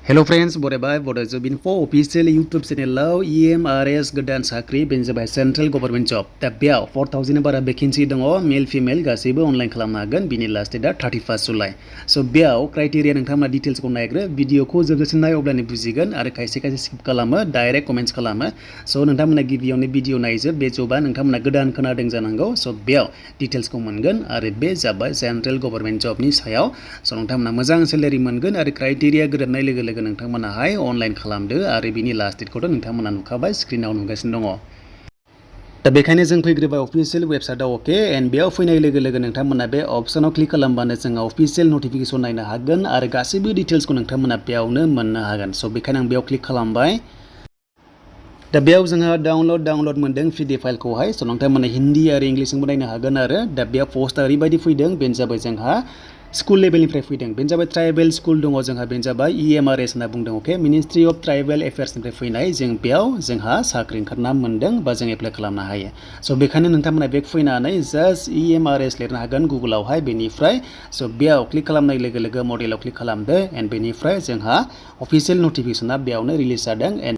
Hello friends, Bodo Info official YouTube channel EMRs godan sakri benjabai Central Government Job. Da beaw 4000 bara vacancy dongo male female gasibo online खालामनो हागोन बिनि last date 31 July. So beaw criteria नोंथांमोना details को नायग्रो video को जोबजासिम नाय अब्लानो बुजिगोन आरो खायसे skip खालामो डाइरेक्ट कमेन्ट्स खालामो. So नोंथांमोना गिबियावनो भिडिअ नायजोब बे जबा नोंथांमोना गोदान खोनादों जानांगौ. So बेयाव details को मोनगोन आरो बे जाबाय Central Government Job नि सायाव. So नोंथांमोना मोजां सैलारि मोनगोन आरो criteria गोरोबनाय लोगो नोंथांमोनाहाय अनलाइन खालामदो आरो बिनि लास्ट डेटखौथ' नोंथांमोना नुखाबाय स्क्रिनाव नुगासिनो दङ दा बेखायनो जों फैग्रोबाय अफिशियेल वेबसाइटआव अके एन्ड बेयाव फैनाय लोगो नोंथांमोना बे अप्शनाव क्लिक खालामबानो जोंहा अफिशियेल नटिफिकेशन नायनो हागोन आरो गासैबो डिटेल्सखौ नोंथांमोना बेयावनो मोननो हागोन स' बेखायनो आं बेयाव क्लिक खालामबाय दा बेयाव जोंहा डाउनलड मोनदों पिडिएफ फाइलखौहाय स' नोंथांमोना हिन्दी आरो इंलिशजोंबो नायनो हागोन आरो दा बेयाव पस्टआ ओरैबायदि फैदों बेनो जाबाय जोंहा स्कुल लेभेलनिफ्राय फैदों बेनो जाबाय ट्राइबेल स्कुल दङ जोंहा बेनो जाबाय EMRs होनना बुंदों अके मिनिस्ट्रि अफ ट्राइबेल एफेयार्सनिफ्राय फैनाय जों बेयाव जोंहा साख्रि ओंखारना मोनदों बा जों एप्लाइ खालामनो हायो स' बेखायनो नोंथांमोना बेक फैनानै जास्ट EMRs लिरनो हागोन गुगोलावहाय बेनिफ्राय स' बेयाव क्लिक खालामनाय लोगो मडेलाव क्लिक खालामदो एन्ड बेनिफ्राय जोंहा अफिशियेल नटिफिकेशना बेयावनो रिलिज जादों एन्ड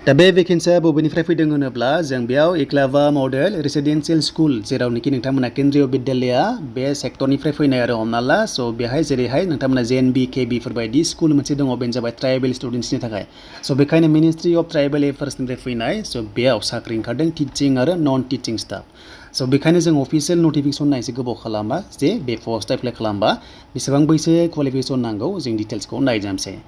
दा बे भेकेन्सिया बबेनिफ्राय फैदों होनोब्ला जों बेयाव एकलावा मडेल रेसिडेन्सियेल स्कुल जेरावनोखि नोंथांमोना केन्द्रीय बिद्यालया बे सेक्टरनिफ्राय फैनाय आरो हमना ला स' बेहाय जेरैहाय नोंथांमोना JNB KB फोरबायदि स्कुल मोनसे दङ बेनो जाबाय ट्राइबेल स्टुडेन्ट्सनि थाखाय स' बेखायनो मिनिस्ट्रि अफ ट्राइबेल एफेयार्सनिफ्राय फैनाय स' बेयाव साख्रि ओंखारदों टिचिं आरो नन टिचिं स्टाफ स' बेखायनो जों अफिशियेल नटिफिकेशन नायसे गोबाव खालामा जे बे पस्ट एप्लाइ खालामबा बेसेबां बैसो क्वालिफिकेशन नांगौ जों डिटेल्सखौ नायजामसै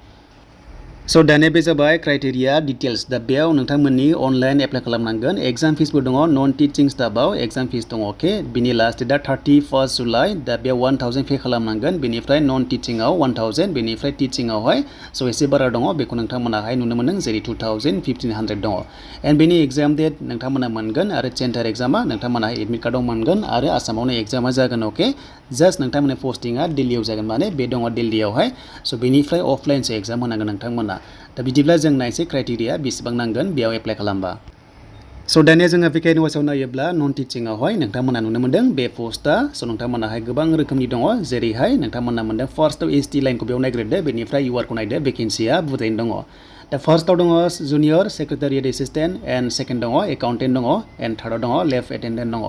स' दानिया बे जाबाय क्राइटेरिया डिटेल्स दा बेयाव नोंथांमोननि अनलाइन एप्लाइ खालामनांगोन एग्जाम फिसबो दङ नन टिचिं स्टाफआव एग्जाम फिस दङ अके बिनि लास्ट डेटआ 31 जुलाइ दा बेयाव 1000 पे खालामनांगोन बेनिफ्राय नन टिचिंआव 1000 बेनिफ्राय टिचिंआवहाय स' एसे बारा दङ बेखौ नोंथांमोनाहाय नुनो मोनदों जेरै 1500 दङ एन्ड बेनि एग्जाम डेट नोंथांमोना मोनगोन आरो सेन्टार एग्जामा नोंथांमोना एडमिट कार्डआव मोनगोन आरो आसामावनो एग्जामा जागोन अके जास्ट नोंथांमोननि पस्टिंआ दिल्लीयाव जागोन माने बे दङ दिल्लीयावहाय स' बेनिफ्राय अफलाइनसो एग्जाम होनांगोन नोंथांमोना दा बिदिब्ला जों नायसै क्राइटेरिया बेसेबां नांगोन बेयाव एप्लाइ खालामबा स' दानिया जोङो भेकेन्सि वाइसआव नायोब्ला नन टिचिंआवहाय नोंथांमोना नुनो मोनदों बे पस्टआ स' नोंथांमोनाहाय गोबां रोखोमनि दङ जेरैहाय नोंथांमोना मोनदों फार्स्टआव ST लाइनखौ बेयाव नायग्रोदो बेनिफ्राय URखौ नायदो भेकेन्सिया बुरजायैनो दङ दा फार्स्टआव दङ junior secretariat assistant and second दङ एकाउन्टेन्ट दङ एन्ड थार्डआव दङ लेफ्ट एटेन्डेन्ट दङ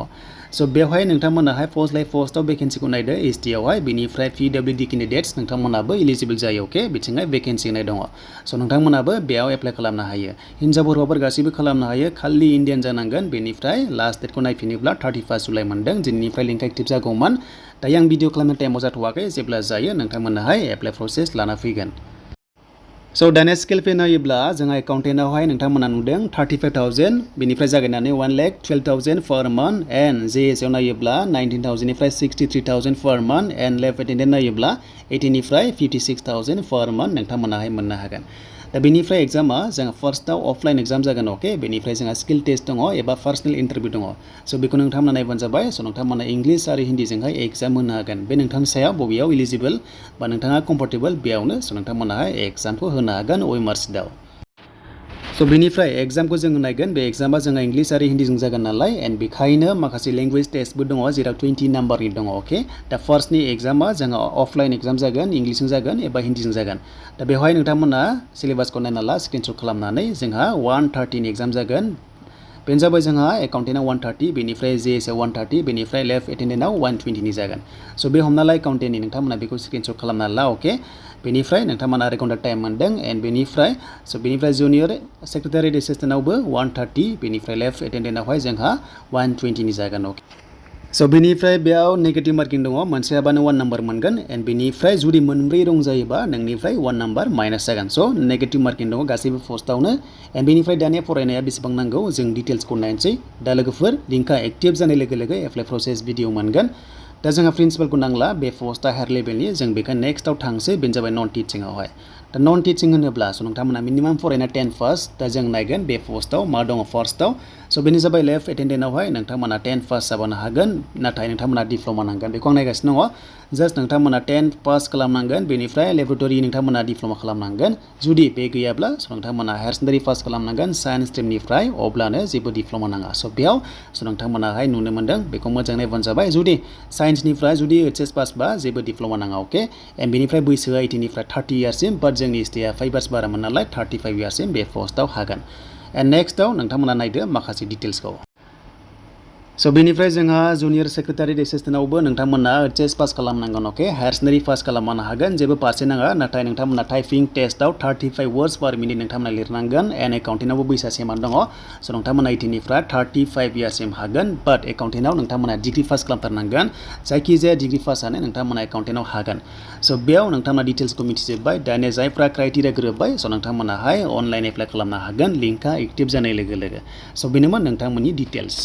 स' बेवहाय नोंथांमोनाहाय पस्ट लाइ पस्टआव भेकेन्सिखौ नायदो ST आवहाय बेनिफ्राय PWD केन्डिडेट्स नोंथांमोनाबो इलिजिबल जायो अके बिथिंहाय भेकेन्सि होनाय दङ स' नोंथांमोनाबो बेयाव एप्लाइ खालामनो हायो हिनजाव हौवाफोर गासैबो खालामनो हायो खालि इण्डियान जानांगोन बेनिफ्राय लास्ट डेटखौ नायफिनोब्ला 31 जुलाइ मोनदों दिनैनिफ्राय लिंक एक्टिभ जागौमोन दायो आं भिडिअ खालामनो टाइमाव जाथ'वाखै जेब्ला जायो नोंथांमोनाहाय एप्लाइ प्रसेस लाना फैगोन स' दानिया स्केल पे नायोब्ला जोंहा एकाउन्टेन्टआवहाय नोंथांमोना नुदों 35,000 बेनिफ्राय जागायनानै 1,12,000 पर मान्थ एन्ड JS आव नायोब्ला 19,000 निफ्राय 63,000 पर मान्थ एन्ड लेफ्ट एटेन्डेन्ट नायोब्ला 80 निफ्राय 56,000 पर मान्थ नोंथांमोनाहाय मोननो हागोन दा बेनिफ्राय एग्जामा जोंहा फार्स्टआव अफलाइन एग्जाम जागोन अके बेनिफ्राय जोंहा स्किल टेस्ट दङ एबा पार्सनेल इन्टारभिउ दङ स' बेखौ नोंथांमोना नायबानो जाबाय स' नोंथांमोना इंलिश आरो हिन्दीजोंहाय एग्जाम होनो हागोन बे नोंथांनि सायाव बबेयाव इलिजिबल बा नोंथाङा कम्फर्टेबल बेयावनो स' नोंथांमोनाहाय एग्जामखौ होनो हागोन OMR सिटआव स' बेनिफ्राय एग्जामखौ जोङो नायगोन बे एग्जामा जोंहा इंलिश आरो हिन्दीजों जागोन नालाय एन्ड बेखायनो माखासे लेंगुवेज टेस्टबो दङ जेराव 20 नाम्बारनि दङ अके दा फार्स्टनि एग्जामा जोंहा अफलाइन एग्जाम जागोन इंलिशजों जागोन एबा हिन्दीजों जागोन दा बेवहाय नोंथांमोना सिलेबासखौ नायना ला स्क्रिनशट खालामनानै जोंहा 130 नि एग्जाम जागोन बेनो जाबाय जोंहा एकाउन्टेन्टआव 130 बेनिफ्राय JS आव 130 बेनिफ्राय लेफ्ट एटेन्डेन्टआव 120 नि जागोन स' बे हमना ला एकाउन्टेन्टनि नोंथांमोना बेखौ स्क्रिनशट खालामना ला अके बेनिफ्राय नोंथांमोना आरो घन्टा टाइम मोनदों एन्ड बेनिफ्राय जुनियर सेक्रेटारियेट एसिस्टेन्टआवबो 130 बेनिफ्राय लेफ्ट एटेन्डेन्टआवहाय जोंहा 120 नि जागोन अके स' बेनिफ्राय बेयाव नेगेटिभ मार्किं दङ मोनसेयाबानो 1 नाम्बार मोनगोन एन्ड बेनिफ्राय जुदि मोनब्रै रं जायोबा नोंनिफ्राय 1 नाम्बार माइनास जागोन स' नेगेटिभ मार्किं दङ गासैबो पस्टआवनो एन्ड बेनिफ्राय दानिया फरायनाया बेसेबां नांगौ जों डिटेल्सखौ नायनोसै दा लोगोफोर लिंकआ एक्टिभ जानाय लोगो एप्लाइ प्रसेस भिडिअ मोनगोन दा जोंहा प्रिन्सिपालखौ नांला बे पस्टआ हायार लेभेलनि जों बेखायनो नेक्स्टआव थांसै बेनो जाबाय नन टिचिंआवहाय दा नन टिचिं होनोब्ला स' नोंथांमोना मिनिमाम फरायना 10 पास दा जों नायगोन बे पस्टआव मा दङ फार्स्टआव स' बेनो जाबाय लेफ्ट एटेन्डेन्टआवहाय नोंथांमोना 10 पास जाबानो हागोन नाथाय नोंथांमोना डिप्ल'मा नांगोन बेखौ आं नायगासिनो दङ जास्ट नोंथांमोना 10 पास खालामनांगोन बेनिफ्राय लेबरेटरि नोंथांमोना डिप्ल'मा खालामनांगोन जुदि बे गैयाब्ला नोंथांमोना हायार सेकेन्डारि पास खालामनांगोन साइन्स स्ट्रिमनिफ्राय अब्लानो जेबो डिप्ल'मा नाङा बेयाव नोंथांमोनाहाय नुनो मोनदों बेखौ मोजाङै नायबानो जाबाय जुदि साइन्सनिफ्राय जुदि HS पास बा जेबो डिप्ल'मा नाङा अके एन्ड बेनिफ्राय बैसोआ 18 निफ्राय 30 इयार्ससिम बाट जोंनि स्टेया 5 इयार्स बारामोन नालाय 35 इयार्ससिम बे पस्टआव हागोन एन्ड नेक्स्टआव नोंथांमोना नायदो माखासे डिटेल्सखौ बेनिफ्राय जोंहा जुनियर सेक्रेटारि एसिस्टेन्टआवबो नोंथांमोना HS पास खालामनांगोन अके हायार सेकेन्डारि पास खालामनो हागोन जेबो पार्सेन्ट नाङा नाथाय नोंथांमोना टाइपिं टेस्टआव 35 वर्ड्स पर मिनिट नोंथांमोना लिरनांगोन एन्ड एकाउन्टिंआवबो बैसोआ सेमानो दङ नोंथांमोना 18 निफ्राय 35 इयार्ससिम हागोन बाट एकाउन्टिंआव नोंथांमोना डिग्री पास खालामथारनांगोन जायखिजाया डिग्री पासआनो नोंथांमोना एकाउन्टिंआव हागोन बेयाव नोंथांमोना डिटेल्सखौ मिथिजोब्बाय दानिया जायफ्रा क्राइटेरिया गोरोबबाय नोंथांमोनाहाय अनलाइन एप्लाइ खालामनो हागोन लिंकआ एक्टिभ जानाय लोगो लोगो बेनोमोन नोंथांमोननि डिटेल्स